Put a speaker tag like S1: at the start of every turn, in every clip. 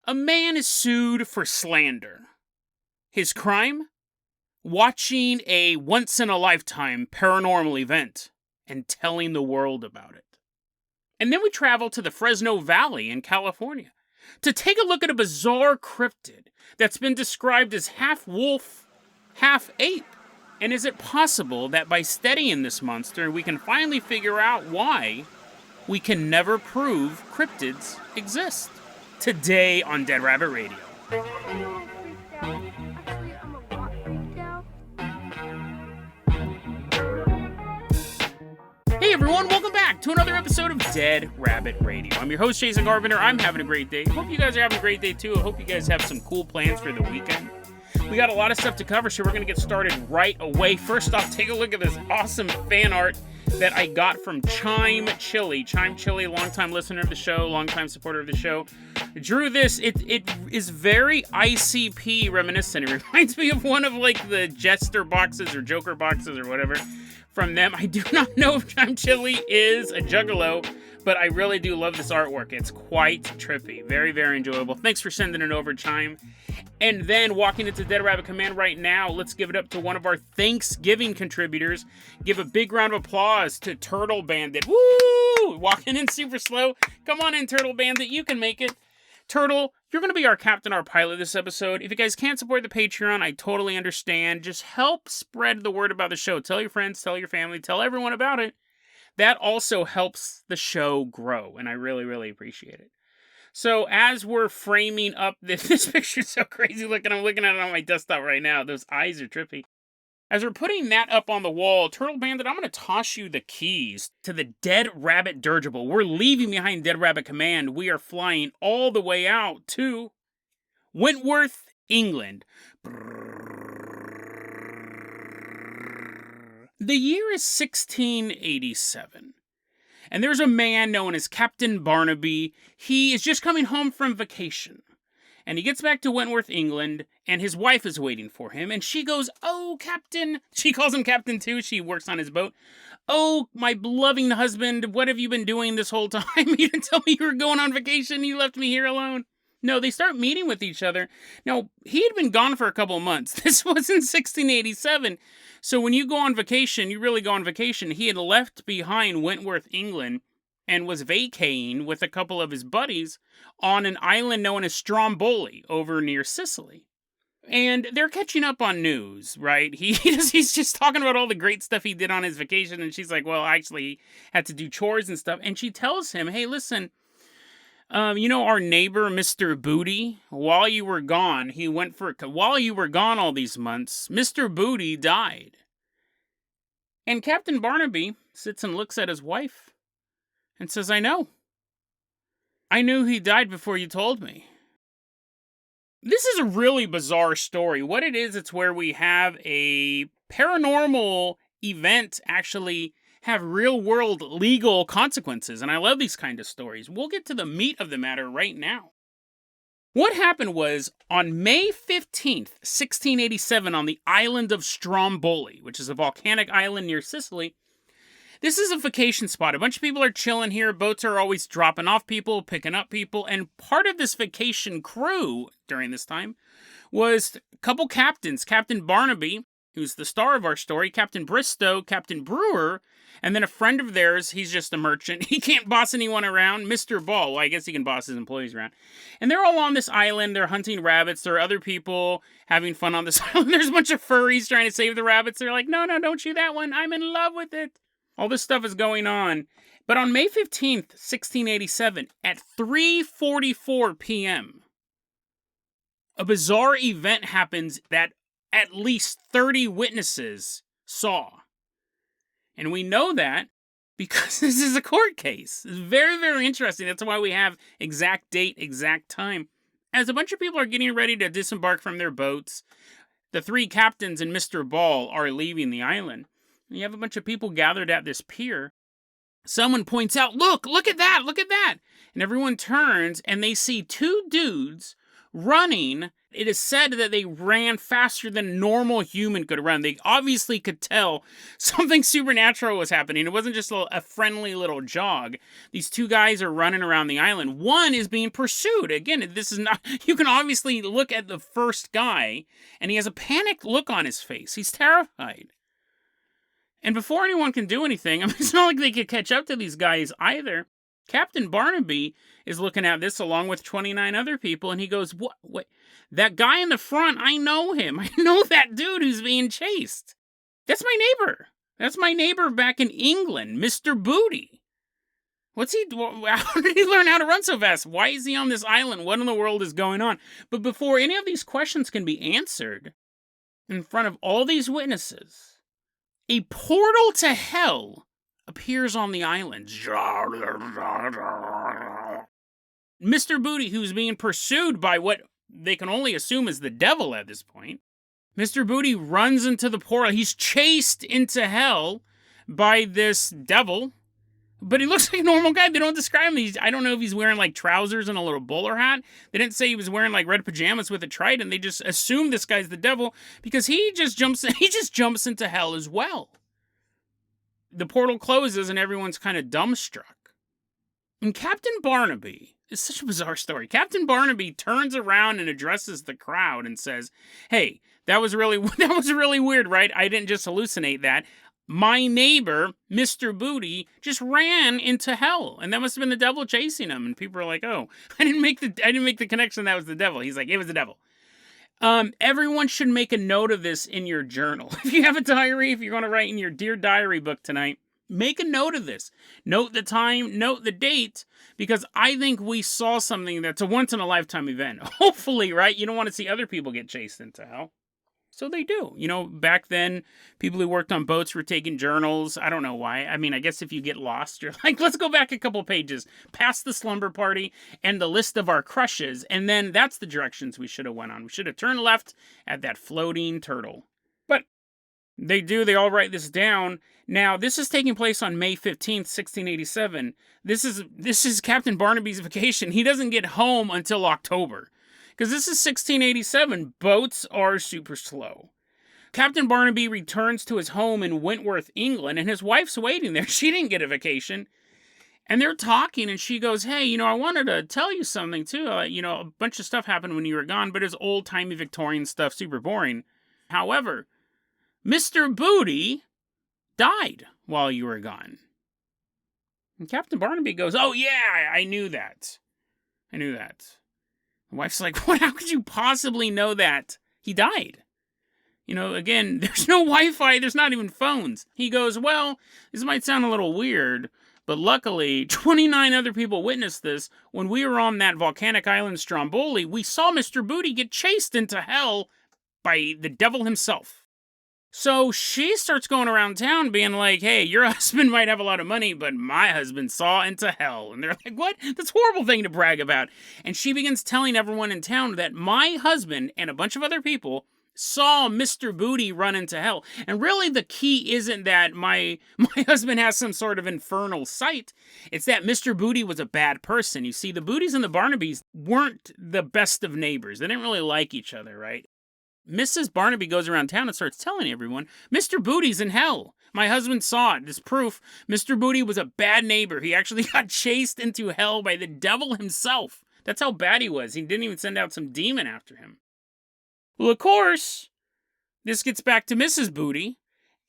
S1: A man is sued for slander. His crime? Watching a once-in-a-lifetime paranormal event and telling the world about it. And then we travel to the Fresno Valley in California to take a look at a bizarre cryptid that's been described as half wolf, half ape. And is it possible that by studying this monster, we can finally figure out why we can never prove cryptids exist? Today on Dead Rabbit Radio. Hey everyone, welcome back to another episode of Dead Rabbit Radio. I'm your host, Jason Garviner. I'm having a great day. Hope you guys are having a great day too. I hope you guys have some cool plans for the weekend. We got a lot of stuff to cover, so we're going to get started right away. First off, take a look at this awesome fan art that I got from Chyme Chili. Chyme Chili, longtime listener of the show, longtime supporter of the show, drew this. It is very ICP reminiscent. It reminds me of one of like the Jester boxes or Joker boxes or whatever from them. I do not know if Chyme Chili is a juggalo, but I really do love this artwork. It's quite trippy. Very, very enjoyable. Thanks for sending it over, Chyme. And then, walking into Dead Rabbit Command right now, let's give it up to one of our Thanksgiving contributors. Give a big round of applause to Turtle Bandit. Woo! Walking in super slow. Come on in, Turtle Bandit. You can make it. Turtle, you're going to be our captain, our pilot this episode. If you guys can't support the Patreon, I totally understand. Just help spread the word about the show. Tell your friends, tell your family, tell everyone about it. That also helps the show grow, and I really, really appreciate it. So as we're framing up this picture's so crazy looking. I'm looking at it on my desktop right now. Those eyes are trippy. As we're putting that up on the wall, Turtle Bandit, I'm going to toss you the keys to the Dead Rabbit dirigible. We're leaving behind Dead Rabbit Command. We are flying all the way out to Wentworth, England. The year is 1687. And there's a man known as Captain Barnaby. He is just coming home from vacation. And he gets back to Wentworth, England, and his wife is waiting for him. And she goes, "Oh, Captain." She calls him Captain too. She works on his boat. "Oh, my loving husband, what have you been doing this whole time? You didn't tell me you were going on vacation. You left me here alone." No, they start meeting with each other. Now, he had been gone for a couple of months. This was in 1687. So when you go on vacation, you really go on vacation. He had left behind Wentworth, England, and was vacating with a couple of his buddies on an island known as Stromboli over near Sicily. And they're catching up on news, right? He's just talking about all the great stuff he did on his vacation. And she's like, well, actually, he had to do chores and stuff. And she tells him, hey, listen, you know our neighbor, Mr. Booty? While you were gone, all these months, Mr. Booty died. And Captain Barnaby sits and looks at his wife and says, I know. I knew he died before you told me. This is a really bizarre story. What it is, it's where we have a paranormal event actually have real-world legal consequences, and I love these kind of stories. We'll get to the meat of the matter right now. What happened was, on May 15th, 1687, on the island of Stromboli, which is a volcanic island near Sicily, this is a vacation spot. A bunch of people are chilling here. Boats are always dropping off people, picking up people, and part of this vacation crew during this time was a couple captains. Captain Barnaby, who's the star of our story, Captain Bristow, Captain Brewer, and then a friend of theirs. He's just a merchant. He can't boss anyone around. Mr. Ball. Well, I guess he can boss his employees around. And they're all on this island. They're hunting rabbits. There are other people having fun on this island. There's a bunch of furries trying to save the rabbits. They're like, no, don't shoot that one. I'm in love with it. All this stuff is going on. But on May 15th, 1687, at 3:44 p.m., a bizarre event happens that at least 30 witnesses saw. And we know that because this is a court case. It's very, very interesting. That's why we have exact date, exact time. As a bunch of people are getting ready to disembark from their boats, the three captains and Mr. Ball are leaving the island. And you have a bunch of people gathered at this pier. Someone points out, look at that. And everyone turns and they see two dudes running. It is said that they ran faster than a normal human could run. They obviously could tell something supernatural was happening. It wasn't just a friendly little jog. These two guys are running around the island. One is being pursued. Again, this is not... You can obviously look at the first guy, and he has a panicked look on his face. He's terrified. And before anyone can do anything, I mean, it's not like they could catch up to these guys either. Captain Barnaby is looking at this along with 29 other people, and he goes, what? That guy in the front, I know him. I know that dude who's being chased. That's my neighbor. That's my neighbor back in England, Mr. Booty. How did he learn how to run so fast? Why is he on this island? What in the world is going on? But before any of these questions can be answered, in front of all these witnesses, a portal to hell appears on the island. Mr. Booty, who's being pursued by what they can only assume is the devil at this point. Mr. Booty runs into the portal. He's chased into hell by this devil, but he looks like a normal guy. They don't describe him. I don't know if he's wearing like trousers and a little bowler hat. They didn't say he was wearing like red pajamas with a trident. They just assume this guy's the devil because he just jumps into hell as well. The portal closes and everyone's kind of dumbstruck. And Captain Barnaby, it's such a bizarre story. Captain Barnaby turns around and addresses the crowd and says, "Hey, that was really weird, right? I didn't just hallucinate that. My neighbor, Mr. Booty, just ran into hell, and that must have been the devil chasing him." And people are like, "Oh, I didn't make the connection that was the devil." He's like, "It was the devil." Everyone should make a note of this in your journal. If you have a diary, if you're going to write in your Dear Diary book tonight, make a note of this. Note the time, note the date, because I think we saw something that's a once-in-a-lifetime event. Hopefully, right? You don't want to see other people get chased into hell. So they do. You know, back then, people who worked on boats were taking journals. I don't know why. I mean, I guess if you get lost, you're like, let's go back a couple pages, past the slumber party and the list of our crushes, and then that's the directions we should have went on. We should have turned left at that floating turtle. But they do. They all write this down. Now, this is taking place on May 15th, 1687. This is Captain Barnaby's vacation. He doesn't get home until October. Because this is 1687, boats are super slow. Captain Barnaby returns to his home in Wentworth, England, and his wife's waiting there. She didn't get a vacation. And they're talking, and she goes, "Hey, I wanted to tell you something, too. A bunch of stuff happened when you were gone, but it's old-timey Victorian stuff, super boring. However, Mr. Booty died while you were gone." And Captain Barnaby goes, "Oh, yeah, I knew that. The wife's like, "What? How could you possibly know that? He died." Again, there's no Wi-Fi, there's not even phones. He goes, "Well, this might sound a little weird, but luckily, 29 other people witnessed this. When we were on that volcanic island Stromboli, we saw Mr. Booty get chased into hell by the devil himself." So she starts going around town being like, "Hey, your husband might have a lot of money, but my husband saw into hell." And they're like, "What? That's a horrible thing to brag about." And she begins telling everyone in town that my husband and a bunch of other people saw Mr. Booty run into hell. And really the key isn't that my husband has some sort of infernal sight. It's that Mr. Booty was a bad person. You see, the Booties and the Barnabys weren't the best of neighbors. They didn't really like each other, right? Mrs. Barnaby goes around town and starts telling everyone, "Mr. Booty's in hell. My husband saw it. This proof. Mr. Booty was a bad neighbor. He actually got chased into hell by the devil himself. That's how bad he was. He didn't even send out some demon after him." Well, of course, this gets back to Mrs. Booty,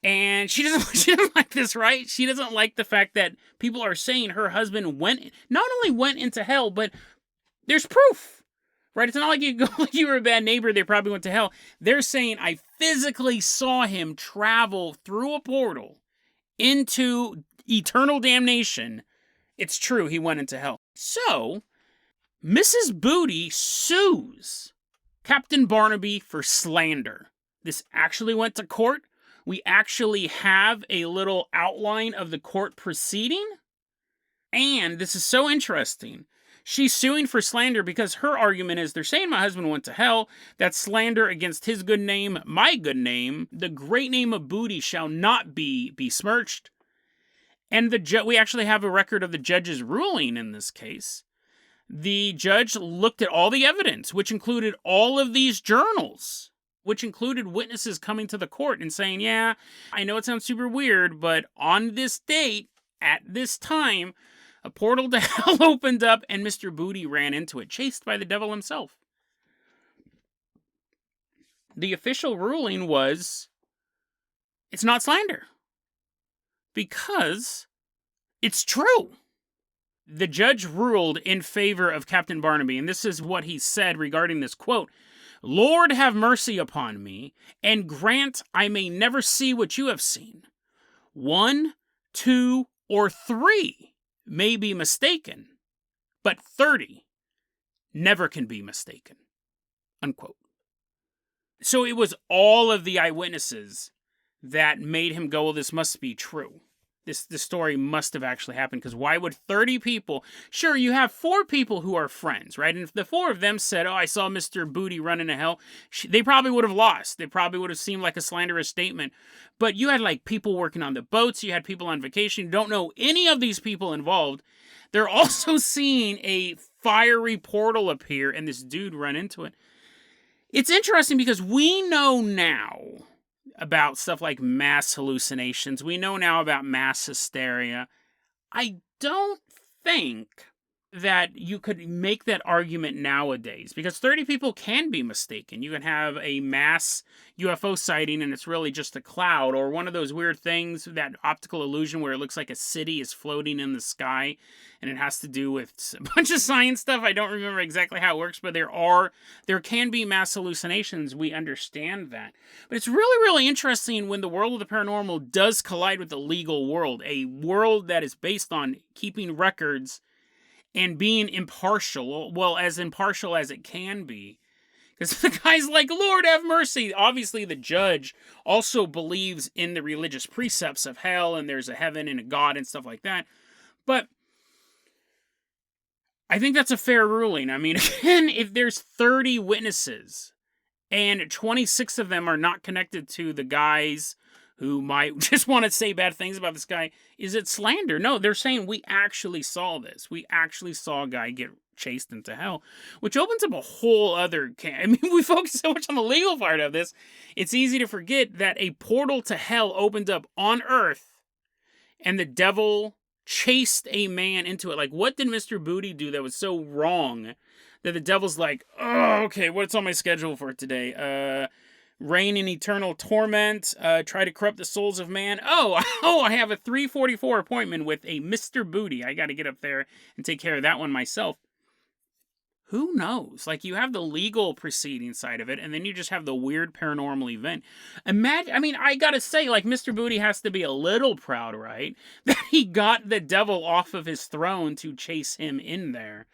S1: and she doesn't like this, right? She doesn't like the fact that people are saying her husband not only went into hell, but there's proof. Right? It's not like you go like you were a bad neighbor, they probably went to hell. They're saying, "I physically saw him travel through a portal into eternal damnation. It's true, he went into hell." So, Mrs. Booty sues Captain Barnaby for slander. This actually went to court. We actually have a little outline of the court proceeding. And this is so interesting. She's suing for slander because her argument is they're saying my husband went to hell. That's slander against his good name, my good name. The great name of Booty shall not be besmirched. And we actually have a record of the judge's ruling in this case. the judge looked at all the evidence, which included all of these journals, which included witnesses coming to the court and saying, yeah, I know it sounds super weird, but on this date, at this time, a portal to hell opened up and Mr. Booty ran into it, chased by the devil himself. The official ruling was, it's not slander. Because it's true. The judge ruled in favor of Captain Barnaby, and this is what he said regarding this quote. Lord, have mercy upon me, and grant I may never see what you have seen. 1, 2, or 3 may be mistaken, but 30 never can be mistaken. Unquote. So it was all of the eyewitnesses that made him go, well, this must be true. This story must have actually happened, because why would 30 people... Sure, you have 4 people who are friends, right? And if the 4 of them said, oh, I saw Mr. Booty run into hell, they probably would have lost. They probably would have seemed like a slanderous statement. But you had like people working on the boats, you had people on vacation, you don't know any of these people involved. They're also seeing a fiery portal appear and this dude run into it. It's interesting because we know now about stuff like mass hallucinations. We know now about mass hysteria. I don't think that you could make that argument nowadays, because 30 people can be mistaken. You can have a mass UFO sighting and it's really just a cloud, or one of those weird things, that optical illusion where it looks like a city is floating in the sky, and it has to do with a bunch of science stuff. I don't remember exactly how it works, but there can be mass hallucinations. We understand that. But it's really, really interesting when the world of the paranormal does collide with the legal world, a world that is based on keeping records and being impartial, well, as impartial as it can be. Because the guy's like, Lord have mercy. Obviously, the judge also believes in the religious precepts of hell, and there's a heaven and a God and stuff like that. But I think that's a fair ruling. I mean, again, if there's 30 witnesses, and 26 of them are not connected to the guys who might just want to say bad things about this guy, is it slander? No, they're saying we actually saw this. We actually saw a guy get chased into hell, which opens up a whole other can. I mean, we focus so much on the legal part of this, it's easy to forget that a portal to hell opened up on Earth, and the devil chased a man into it. Like, what did Mr. Booty do that was so wrong that the devil's like, oh, okay, what's on my schedule for today? Reign in eternal torment, try to corrupt the souls of man. Oh, I have a 3:44 appointment with a Mr. Booty. I got to get up there and take care of that one myself. Who knows? Like, you have the legal proceeding side of it, and then you just have the weird paranormal event. Imagine, I mean, I gotta say, like, Mr. Booty has to be a little proud, right? That he got the devil off of his throne to chase him in there.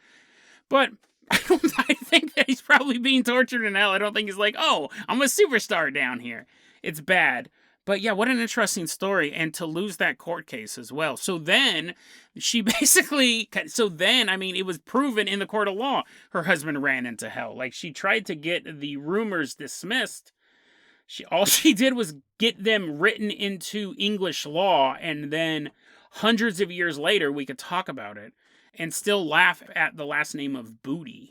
S1: But I think that he's probably being tortured in hell. I don't think he's like, oh, I'm a superstar down here. It's bad. But yeah, what an interesting story. And to lose that court case as well. So then, I mean, it was proven in the court of law her husband ran into hell. Like, she tried to get the rumors dismissed. All she did was get them written into English law, and then hundreds of years later, we could talk about it and still laugh at the last name of Booty.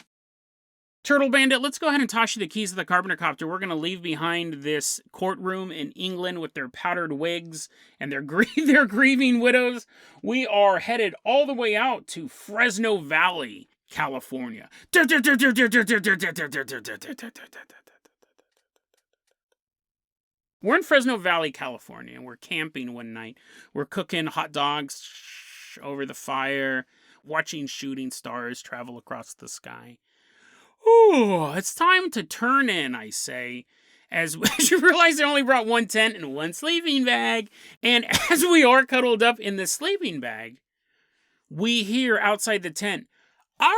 S1: Turtle Bandit, let's go ahead and toss you the keys to the Carpenter Copter. We're going to leave behind this courtroom in England with their powdered wigs and their grieving widows. We are headed all the way out to Fresno Valley, California. We're in Fresno Valley, California, and we're camping one night. We're cooking hot dogs over the fire, watching shooting stars travel across the sky. Ooh, it's time to turn in, I say, as you realize I only brought one tent and one sleeping bag. And as we are cuddled up in the sleeping bag, we hear outside the tent, "Arr!"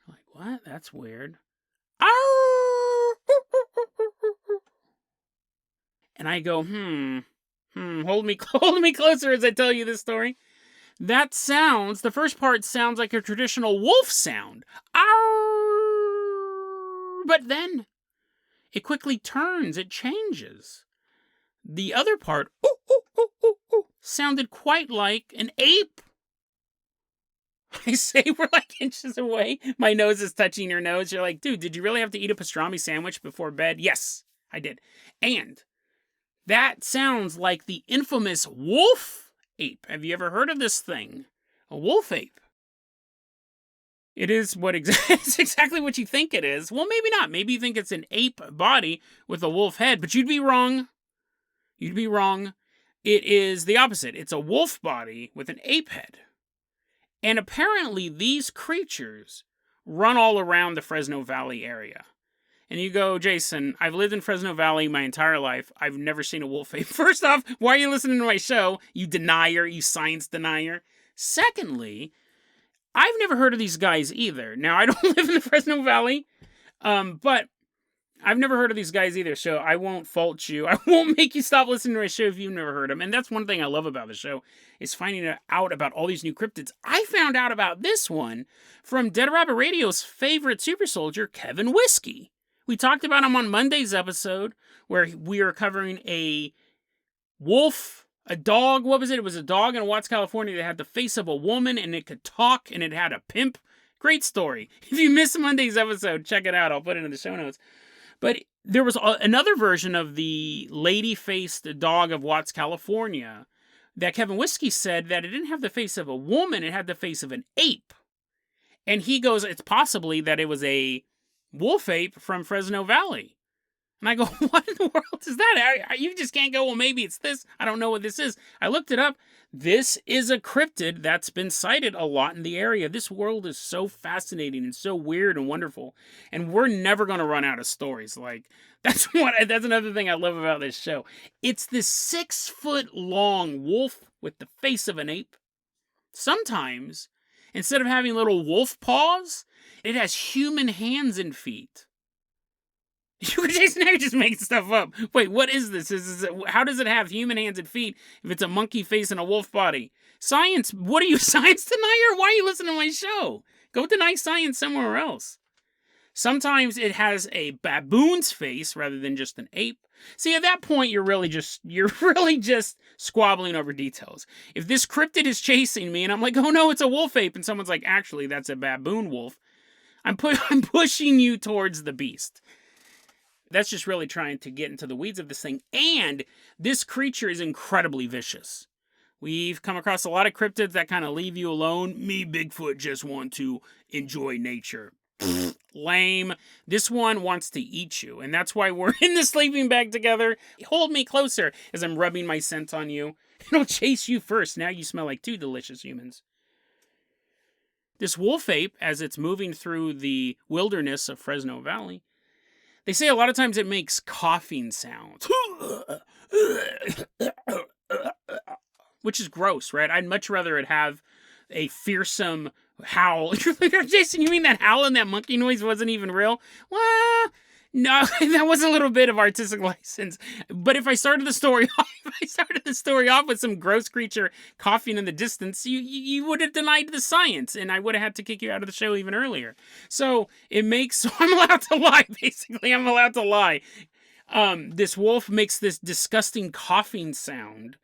S1: Like, what? That's weird. "Arr!" And I go, hold me closer as I tell you this story. That sounds, the first part sounds like a traditional wolf sound. Arr! But then it quickly turns, it changes. The other part, sounded quite like an ape. I say we're like inches away. My nose is touching your nose. You're like, dude, did you really have to eat a pastrami sandwich before bed? Yes, I did. And that sounds like the infamous wolf ape. Have you ever heard of this thing? A wolf ape. It is it's exactly what you think it is. Well, maybe not. Maybe you think it's an ape body with a wolf head, but you'd be wrong. You'd be wrong. It is the opposite. It's a wolf body with an ape head. And apparently these creatures run all around the Fresno Valley area. And you go, Jason, I've lived in Fresno Valley my entire life. I've never seen a wolf ape. First off, why are you listening to my show? You denier, you science denier. Secondly, I've never heard of these guys either. Now, I don't live in the Fresno Valley, but I've never heard of these guys either, so I won't fault you. I won't make you stop listening to my show if you've never heard them. And that's one thing I love about the show, is finding out about all these new cryptids. I found out about this one from Dead Rabbit Radio's favorite super soldier, Kevin Whiskey. We talked about him on Monday's episode, where we were covering a wolf, a dog. What was it? It was a dog in Watts, California that had the face of a woman, and it could talk, and it had a pimp. Great story. If you missed Monday's episode, check it out. I'll put it in the show notes. But there was another version of the lady-faced dog of Watts, California, that Kevin Whiskey said that it didn't have the face of a woman, it had the face of an ape. And he goes, it's possibly that it was a wolf ape from Fresno Valley. And I go, what in the world is that? You just can't go, well, maybe it's this. I don't know what this is. I looked it up. This is a cryptid that's been sighted a lot in the area. This world is so fascinating and so weird and wonderful. And we're never going to run out of stories. Like, that's another thing I love about this show. It's this 6-foot-long wolf with the face of an ape. Sometimes, instead of having little wolf paws, it has human hands and feet. Jason, now you're just making stuff up. Wait, what is this? How does it have human hands and feet if it's a monkey face and a wolf body? Science, what are you, science denier? Why are you listening to my show? Go deny science somewhere else. Sometimes it has a baboon's face rather than just an ape. See, at that point, you're really just squabbling over details. If this cryptid is chasing me and I'm like, oh no, it's a wolf ape, and someone's like, actually, that's a baboon wolf, I'm pushing you towards the beast. That's just really trying to get into the weeds of this thing. And this creature is incredibly vicious. We've come across a lot of cryptids that kind of leave you alone. Me, Bigfoot, just want to enjoy nature. Lame. This one wants to eat you. And that's why we're in the sleeping bag together. Hold me closer as I'm rubbing my scent on you. It'll chase you first. Now you smell like two delicious humans. This wolf ape, as it's moving through the wilderness of Fresno Valley, they say a lot of times it makes coughing sounds. Which is gross, right? I'd much rather it have a fearsome howl. Jason, you mean that howl and that monkey noise wasn't even real? Well, no, that was a little bit of artistic license. But if I started the story off with some gross creature coughing in the distance, you would have denied the science, and I would have had to kick you out of the show even earlier. So I'm allowed to lie, basically. I'm allowed to lie. This wolf makes this disgusting coughing sound,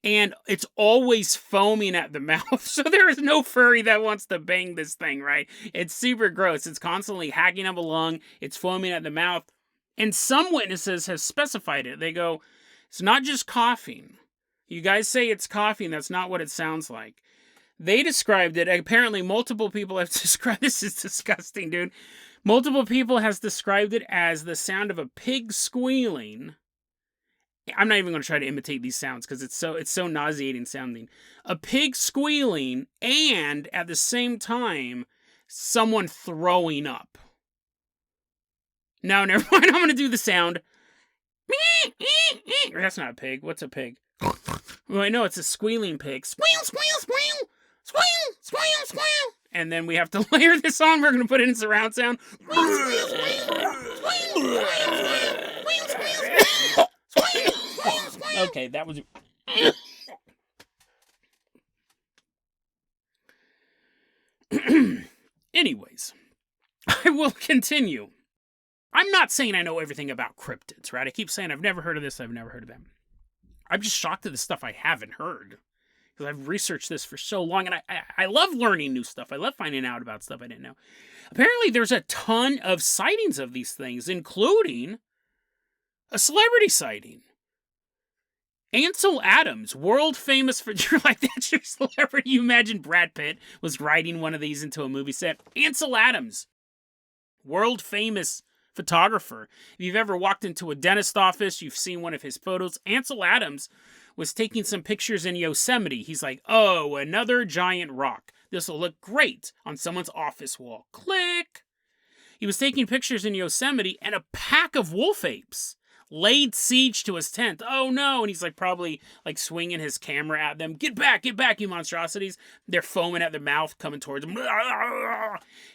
S1: and it's always foaming at the mouth. So there is no furry that wants to bang this thing, right? It's super gross. It's constantly hacking up a lung. It's foaming at the mouth. And some witnesses have specified it. They go, it's not just coughing. You guys say it's coughing. That's not what it sounds like. They described it. Apparently multiple people have described, this is disgusting, dude. Multiple people has described it as the sound of a pig squealing. I'm not even going to try to imitate these sounds because it's so nauseating sounding. A pig squealing and at the same time, someone throwing up. Now, never mind. I'm going to do the sound. That's not a pig. What's a pig? Well, I know it's a squealing pig. Squeal, squeal, squeal. Squeal, squeal, squeal. And then we have to layer this on. We're going to put it in surround sound. Squeal, squeal, squeal. Squeal, squeal, squeal. Squeal, squeal, squeal. Okay, that was... Anyways, I will continue. I'm not saying I know everything about cryptids, right? I keep saying I've never heard of this, I've never heard of them. I'm just shocked at the stuff I haven't heard. because I've researched this for so long, and I love learning new stuff. I love finding out about stuff I didn't know. Apparently, there's a ton of sightings of these things, including a celebrity sighting. Ansel Adams, world famous for, you're like, that's your celebrity. You imagine Brad Pitt was riding one of these into a movie set. Ansel Adams, world famous photographer. If you've ever walked into a dentist office, you've seen one of his photos. Ansel Adams was taking some pictures in Yosemite. He's like, oh, another giant rock. This will look great on someone's office wall. Click. He was taking pictures in Yosemite, and a pack of wolf apes laid siege to his tent. Oh no. And he's like probably like swinging his camera at them. Get back, you monstrosities. They're foaming at their mouth, coming towards him.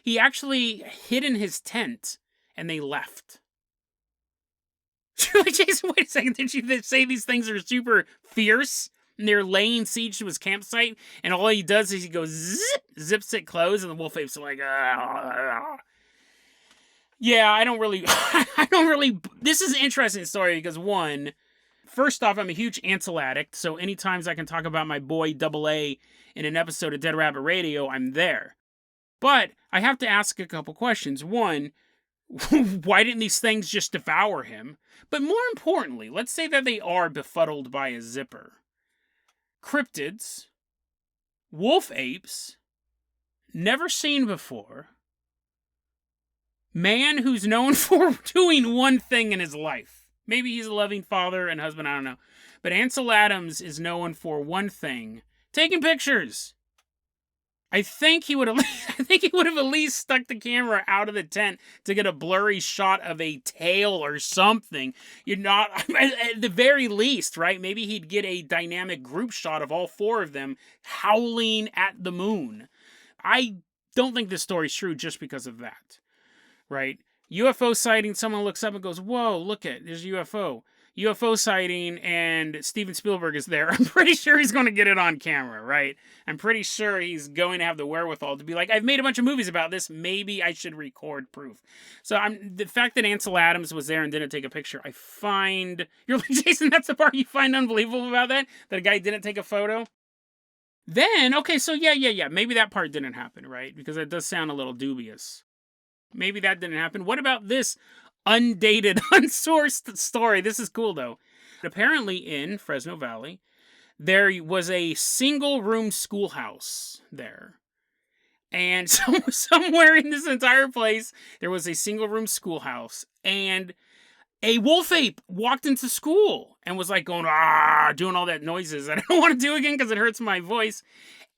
S1: He actually hid in his tent, and they left. Like, Jason, wait a second. Did you say these things are super fierce? And they're laying siege to his campsite, and all he does is he goes zip, zips it closed, and the wolf apes are like, Yeah, I don't really, this is an interesting story because one, first off, I'm a huge Ansel addict, so anytime I can talk about my boy Double A in an episode of Dead Rabbit Radio, I'm there. But I have to ask a couple questions. One, why didn't these things just devour him? But more importantly, let's say that they are befuddled by a zipper. Cryptids, wolf apes, never seen before, man who's known for doing one thing in his life. Maybe he's a loving father and husband, I don't know. But Ansel Adams is known for one thing, taking pictures. I think he would have at least stuck the camera out of the tent to get a blurry shot of a tail or something. You're not, at the very least, right? Maybe he'd get a dynamic group shot of all four of them howling at the moon. I don't think this story's true just because of that, right? UFO sighting, someone looks up and goes, whoa, look at, there's a UFO. UFO sighting, and Steven Spielberg is there. I'm pretty sure he's going to get it on camera, right? I'm pretty sure he's going to have the wherewithal to be like, I've made a bunch of movies about this. Maybe I should record proof. So the fact that Ansel Adams was there and didn't take a picture, I find... You're like, Jason, that's the part you find unbelievable about that? That a guy didn't take a photo? Then, okay, so yeah. Maybe that part didn't happen, right? Because that does sound a little dubious. Maybe that didn't happen. What about this undated, unsourced story? This is cool, though. Apparently in Fresno Valley, there was a single-room schoolhouse there. And somewhere in this entire place, there was a single-room schoolhouse. And a wolf ape walked into school and was like going, doing all that noises that I don't want to do again because it hurts my voice.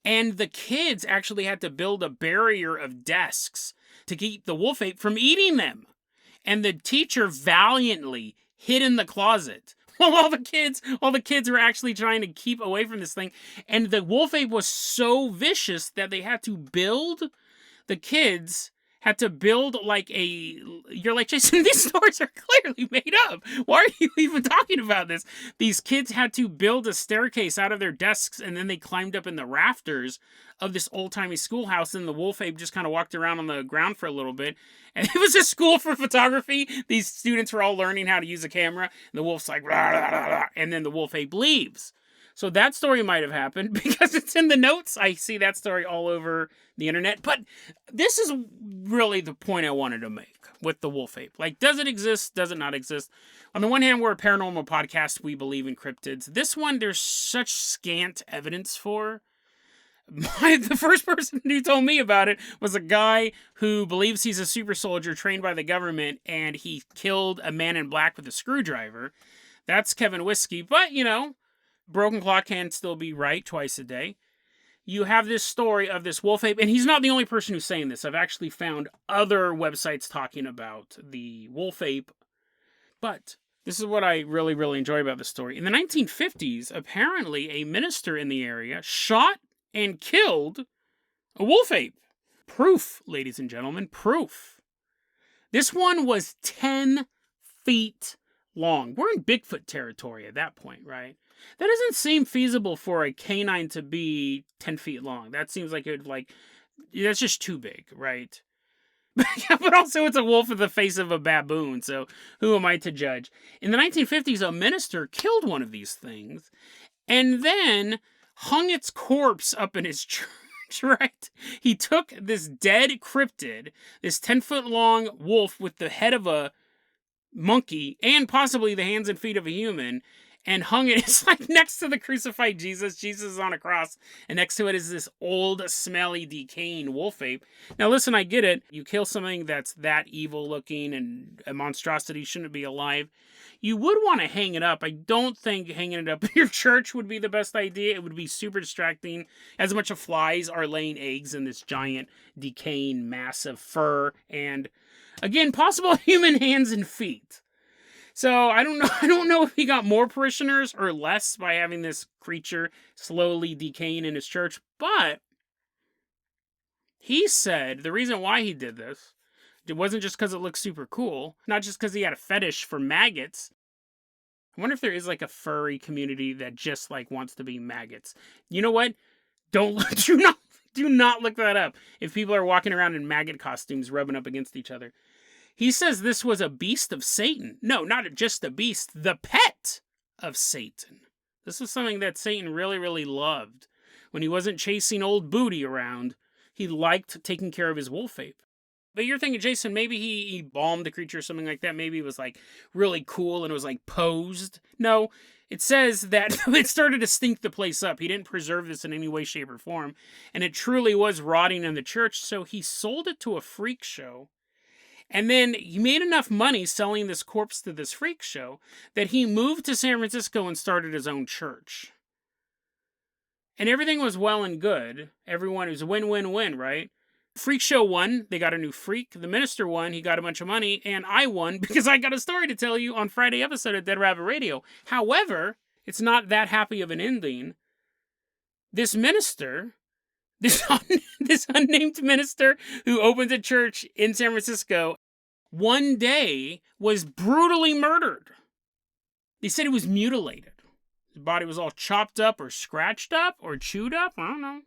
S1: And the kids actually had to build a barrier of desks to keep the wolf ape from eating them. And the teacher valiantly hid in the closet while all the kids were actually trying to keep away from this thing. And the wolf ape was so vicious that they had to build, the kids had to build like a, you're like, Jason, these stories are clearly made up. Why are you even talking about this? These kids had to build a staircase out of their desks, and then they climbed up in the rafters of this old-timey schoolhouse, and the wolf ape just kind of walked around on the ground for a little bit. And it was a school for photography. These students were all learning how to use a camera, and the wolf's like, rah, rah, rah, rah, and then the wolf ape leaves. So that story might have happened because it's in the notes. I see that story all over the internet. But this is really the point I wanted to make with the wolf ape. Like, does it exist? Does it not exist? On the one hand, we're a paranormal podcast. We believe in cryptids. This one, there's such scant evidence for. The first person who told me about it was a guy who believes he's a super soldier trained by the government, and he killed a man in black with a screwdriver. That's Kevin Whiskey. But, you know, broken clock can still be right twice a day. You have this story of this wolf ape, and he's not the only person who's saying this. I've actually found other websites talking about the wolf ape. But this is what I really, really enjoy about this story. In the 1950s, apparently a minister in the area shot and killed a wolf ape. Proof, ladies and gentlemen, proof. This one was 10 feet long. We're in Bigfoot territory at that point, right? That doesn't seem feasible for a canine to be 10 feet long. That seems like it would, that's just too big, right? But also it's a wolf with the face of a baboon, so who am I to judge? In the 1950s, a minister killed one of these things, and then hung its corpse up in his church, right? He took this dead cryptid, this 10-foot long wolf with the head of a monkey and possibly the hands and feet of a human, and hung it. It's like next to the crucified Jesus. Jesus is on a cross, and next to it is this old, smelly, decaying wolf ape. Now listen, I get it. You kill something that's that evil looking and a monstrosity shouldn't be alive. You would want to hang it up. I don't think hanging it up in your church would be the best idea. It would be super distracting, as a bunch of flies are laying eggs in this giant, decaying mass of fur and, again, possible human hands and feet. So I don't know if he got more parishioners or less by having this creature slowly decaying in his church, but he said the reason why he did this, it wasn't just because it looked super cool, not just because he had a fetish for maggots. I wonder if there is like a furry community that just like wants to be maggots. You know what? Do not look that up. If people are walking around in maggot costumes rubbing up against each other. He says this was a beast of Satan. No, not just a beast, the pet of Satan. This was something that Satan really, really loved. When he wasn't chasing old booty around, he liked taking care of his wolf ape. But you're thinking, Jason, maybe he balmed the creature or something like that. Maybe it was like really cool and it was like posed. No, it says that it started to stink the place up. He didn't preserve this in any way, shape, or form. And it truly was rotting in the church. So he sold it to a freak show. And then he made enough money selling this corpse to this freak show that he moved to San Francisco and started his own church. And everything was well and good. Everyone, it was a win-win-win, right? Freak show won. They got a new freak. The minister won. He got a bunch of money. And I won because I got a story to tell you on Friday episode of Dead Rabbit Radio. However, it's not that happy of an ending. This minister... This unnamed minister who opens a church in San Francisco one day was brutally murdered. They said he was mutilated. His body was all chopped up or scratched up or chewed up. I don't know.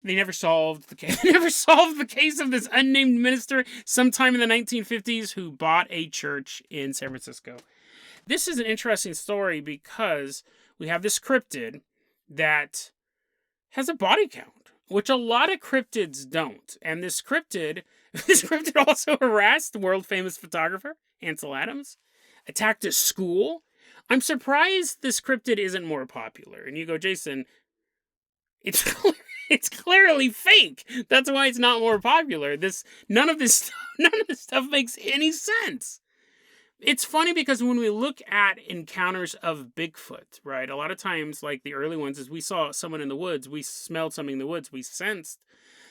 S1: They never solved the case. They never solved the case of this unnamed minister sometime in the 1950s who bought a church in San Francisco. This is an interesting story because we have this cryptid that has a body count, which a lot of cryptids don't. And this cryptid also harassed world-famous photographer Ansel Adams, attacked a school. I'm surprised this cryptid isn't more popular. And you go, Jason, it's clearly fake. That's why it's not more popular. None of this stuff makes any sense. It's funny because when we look at encounters of Bigfoot, right, a lot of times, like the early ones, is we saw someone in the woods, we smelled something in the woods, we sensed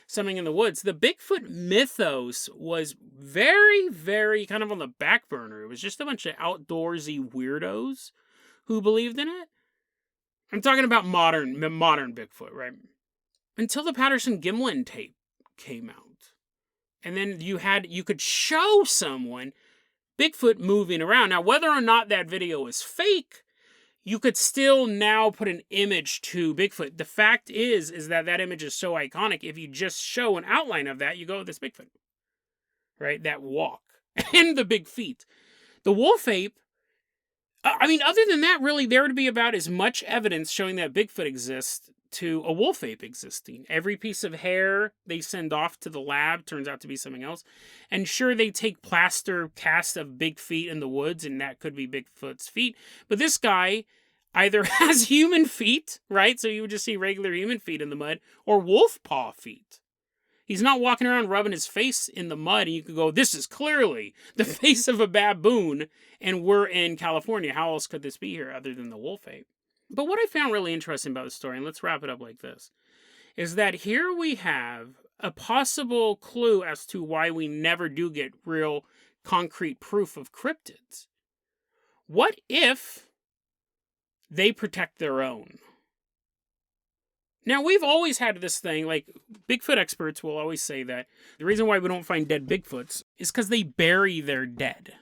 S1: something in the woods. The Bigfoot mythos was very, very kind of on the back burner. It was just a bunch of outdoorsy weirdos who believed in it. I'm talking about modern Bigfoot, right? Until the Patterson-Gimlin tape came out. And then you could show someone Bigfoot moving around. Now, whether or not that video is fake, you could still now put an image to Bigfoot. The fact is that image is so iconic, if you just show an outline of that, you go, this Bigfoot. Right? That walk. And the big feet. The wolf ape, I mean, other than that, really, there would be about as much evidence showing that Bigfoot exists to a wolf ape existing. Every piece of hair they send off to the lab turns out to be something else. And sure, they take plaster cast of big feet in the woods, and that could be Bigfoot's feet. But this guy either has human feet, right? So you would just see regular human feet in the mud, or wolf paw feet. He's not walking around rubbing his face in the mud, and you could go, this is clearly the face of a baboon, and we're in California. How else could this be here other than the wolf ape? But what I found really interesting about the story, and let's wrap it up like this, is that here we have a possible clue as to why we never do get real concrete proof of cryptids. What if they protect their own? Now, we've always had this thing, like Bigfoot experts will always say that the reason why we don't find dead Bigfoots is because they bury their dead.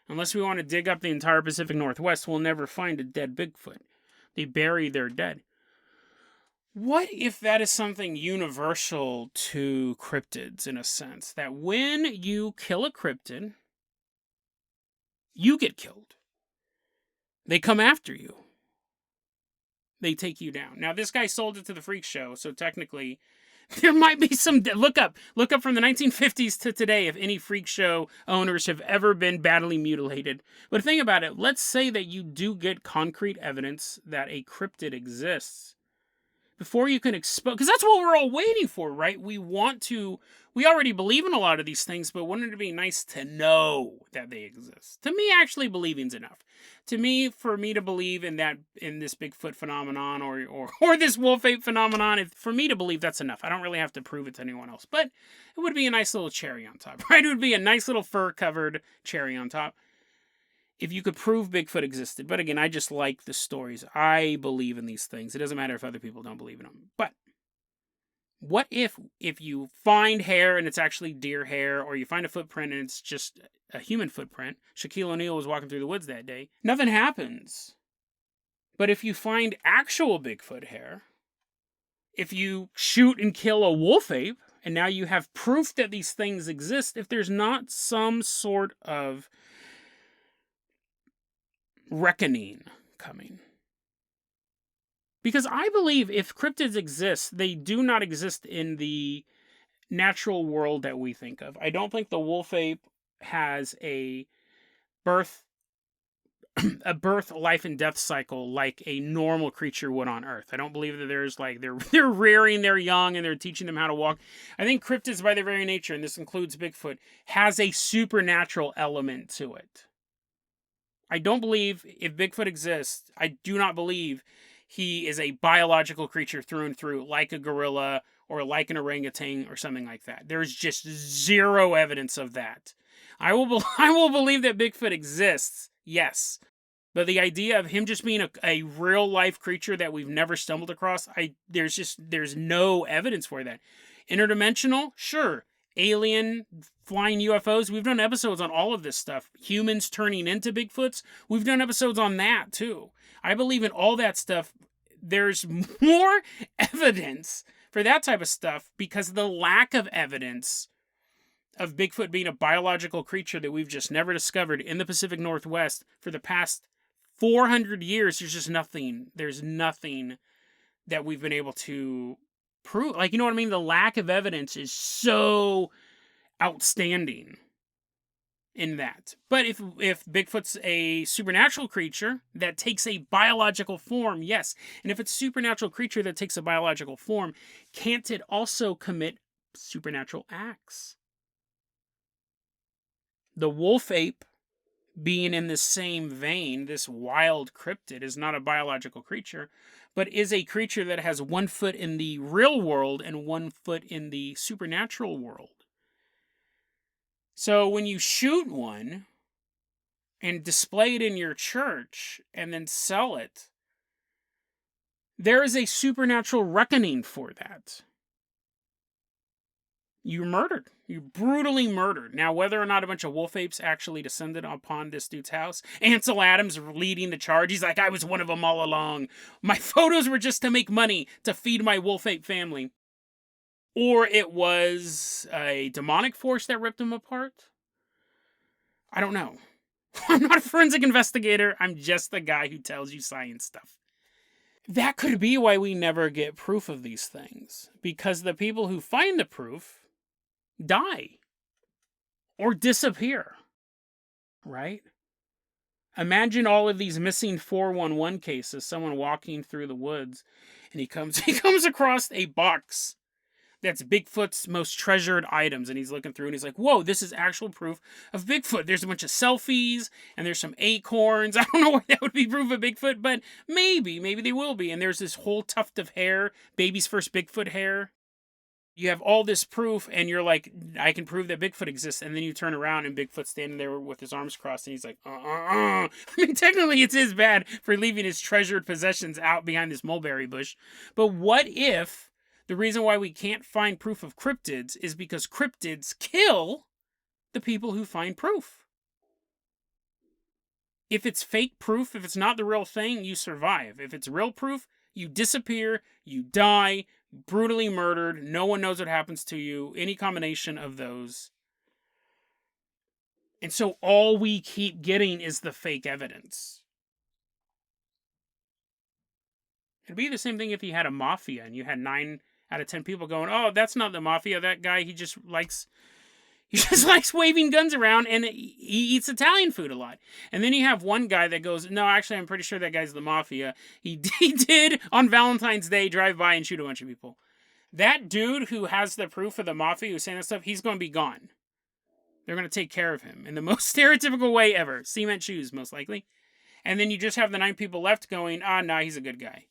S1: Unless we want to dig up the entire Pacific Northwest, we'll never find a dead Bigfoot. They bury their dead. What if that is something universal to cryptids, in a sense? That when you kill a cryptid, you get killed. They come after you. they take you down. Now, this guy sold it to the freak show, so technically there might be some... Look up from the 1950s to today if any freak show owners have ever been badly mutilated. But think about it. Let's say that you do get concrete evidence that a cryptid exists. Before you can expose... Because that's what we're all waiting for, right? We already believe in a lot of these things, but wouldn't it be nice to know that they exist? To me, actually believing's enough. To me, for me to believe in this Bigfoot phenomenon or this wolf ape phenomenon, for me to believe, that's enough. I don't really have to prove it to anyone else. But it would be a nice little cherry on top, right? It would be a nice little fur-covered cherry on top if you could prove Bigfoot existed. But again, I just like the stories. I believe in these things. It doesn't matter if other people don't believe in them. But what if you find hair and it's actually deer hair, or you find a footprint and it's just a human footprint? Shaquille O'Neal was walking through the woods that day. Nothing happens. But if you find actual Bigfoot hair, if you shoot and kill a wolf ape, and now you have proof that these things exist, if there's not some sort of reckoning coming. Because I believe if cryptids exist, they do not exist in the natural world that we think of. I don't think the wolf ape has a birth, life, and death cycle like a normal creature would on Earth. I don't believe that there's like they're rearing their young and they're teaching them how to walk. I think cryptids, by their very nature, and this includes Bigfoot, has a supernatural element to it. I don't believe if Bigfoot exists, I do not believe he is a biological creature through and through, like a gorilla or like an orangutan or something like that. There's just zero evidence of that. I will believe that Bigfoot exists, yes. But the idea of him just being a real life creature that we've never stumbled across, there's no evidence for that. Interdimensional, sure. Alien, flying UFOs, we've done episodes on all of this stuff. Humans turning into Bigfoots, we've done episodes on that too. I believe in all that stuff. There's more evidence for that type of stuff because the lack of evidence of Bigfoot being a biological creature that we've just never discovered in the Pacific Northwest for the past 400 years, there's just nothing. There's nothing that we've been able to prove. Like, you know what I mean? The lack of evidence is so outstanding in that. But if Bigfoot's a supernatural creature that takes a biological form, yes. And if it's a supernatural creature that takes a biological form, can't it also commit supernatural acts? The wolf ape, being in the same vein, this wild cryptid, is not a biological creature, but is a creature that has 1 foot in the real world and 1 foot in the supernatural world. So when you shoot one and display it in your church and then sell it, there is a supernatural reckoning for that. You're murdered. You're brutally murdered. Now, whether or not a bunch of wolf apes actually descended upon this dude's house, Ansel Adams leading the charge. He's like, I was one of them all along. My photos were just to make money to feed my wolf ape family. Or it was a demonic force that ripped them apart. I don't know. I'm not a forensic investigator. I'm just the guy who tells you science stuff. That could be why we never get proof of these things. Because the people who find the proof die or disappear, right? Imagine all of these missing 411 cases, someone walking through the woods and he comes across a box that's Bigfoot's most treasured items, and he's looking through and he's like, whoa, this is actual proof of Bigfoot. There's a bunch of selfies and there's some acorns. I don't know why that would be proof of Bigfoot, but maybe they will be. And there's this whole tuft of hair, baby's first Bigfoot hair. You have all this proof, and you're like, I can prove that Bigfoot exists. And then you turn around, and Bigfoot's standing there with his arms crossed, and he's like, I mean, technically, it's his bad for leaving his treasured possessions out behind this mulberry bush. But what if the reason why we can't find proof of cryptids is because cryptids kill the people who find proof? If it's fake proof, if it's not the real thing, you survive. If it's real proof, you disappear, you die, brutally murdered, no one knows what happens to you, any combination of those. And so all we keep getting is the fake evidence. It'd be the same thing if you had a mafia and you had 9 out of 10 people going, oh, that's not the mafia. That guy, he just likes waving guns around, and he eats Italian food a lot. And then you have one guy that goes, no, actually, I'm pretty sure that guy's the mafia. He did, on Valentine's Day, drive by and shoot a bunch of people. That dude who has the proof of the mafia who's saying that stuff, he's going to be gone. They're going to take care of him in the most stereotypical way ever. Cement shoes, most likely. And then you just have the 9 people left going, nah, he's a good guy.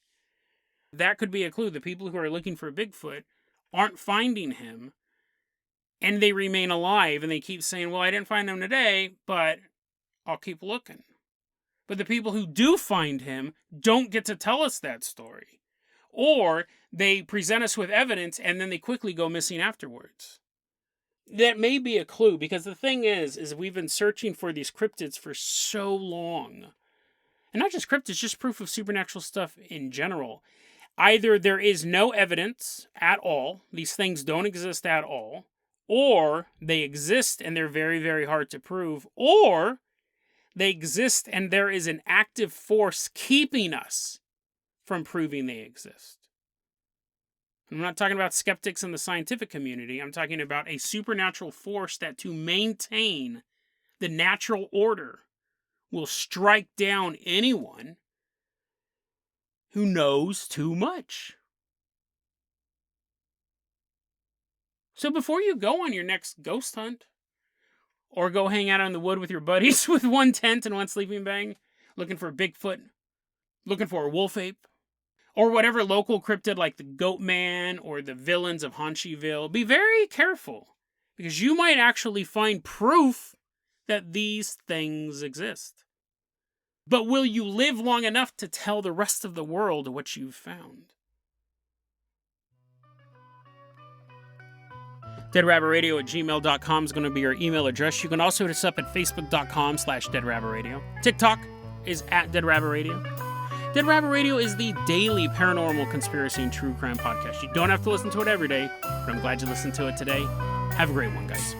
S1: That could be a clue. The people who are looking for Bigfoot aren't finding him, and they remain alive, and they keep saying, well, I didn't find him today, but I'll keep looking. But the people who do find him don't get to tell us that story. Or they present us with evidence, and then they quickly go missing afterwards. That may be a clue, because the thing is we've been searching for these cryptids for so long. And not just cryptids, just proof of supernatural stuff in general. Either there is no evidence at all, these things don't exist at all, or they exist and they're very, very hard to prove, or they exist and there is an active force keeping us from proving they exist. I'm not talking about skeptics in the scientific community. I'm talking about a supernatural force that, to maintain the natural order, will strike down anyone who knows too much. So before you go on your next ghost hunt, or go hang out in the wood with your buddies with one tent and one sleeping bag, looking for a Bigfoot, looking for a wolf ape, or whatever local cryptid like the Goat Man or the villains of Haunchyville, be very careful, because you might actually find proof that these things exist. But will you live long enough to tell the rest of the world what you've found? DeadRabbitRadio@gmail.com is going to be your email address. You can also hit us up at Facebook.com/DeadRabbitRadio. TikTok is @DeadRabbitRadio. Dead Rabbit Radio is the daily paranormal conspiracy and true crime podcast. You don't have to listen to it every day, but I'm glad you listened to it today. Have a great one, guys.